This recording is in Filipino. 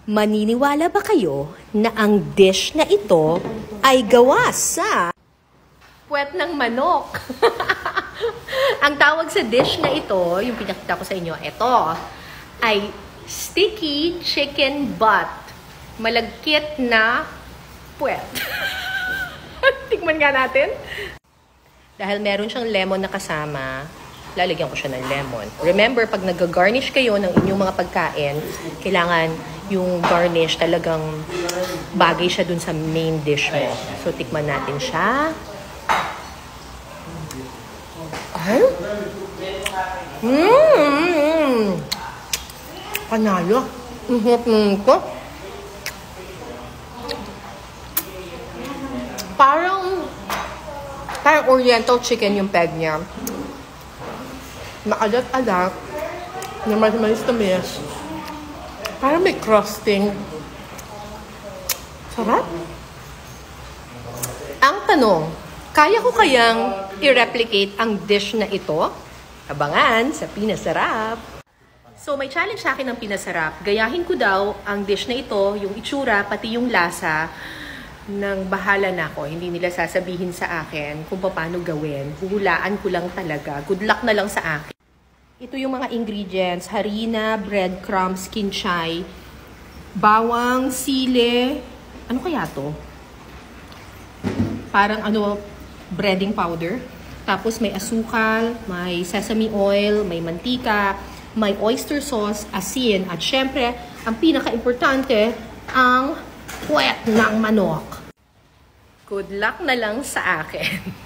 Maniniwala ba kayo na ang dish na ito ay gawa sa puwet ng manok? Ang tawag sa dish na ito, yung pinakita ko sa inyo, ito, ay sticky chicken butt. Malagkit na puwet. Tikman nga natin. Dahil meron siyang lemon na kasama, lalagyan ko siya ng lemon. Remember, pag nag-garnish kayo ng inyong mga pagkain, kailangan yung garnish talagang bagay siya dun sa main dish mo. So, tikman natin siya. Ay! Panalo. Ang hirap ko. Parang oriental chicken yung peg niya. Maalat-alat. Na malis-tamis. Parang may crusting. Sarap. Ang tanong, kaya ko kayang i-replicate ang dish na ito? Abangan sa Pinasarap. So, may challenge sa akin ng Pinasarap. Gayahin ko daw ang dish na ito, yung itsura, pati yung lasa, nang bahala na ako. Hindi nila sasabihin sa akin kung paano gawin. Huhulaan ko lang talaga. Good luck na lang sa akin. Ito yung mga ingredients. Harina, breadcrumbs, kinchay, bawang, sili. Ano kaya to? Parang breading powder. Tapos may asukal, may sesame oil, may mantika, may oyster sauce, asin, at syempre, ang pinaka-importante, ang puwet ng manok. Good luck na lang sa akin.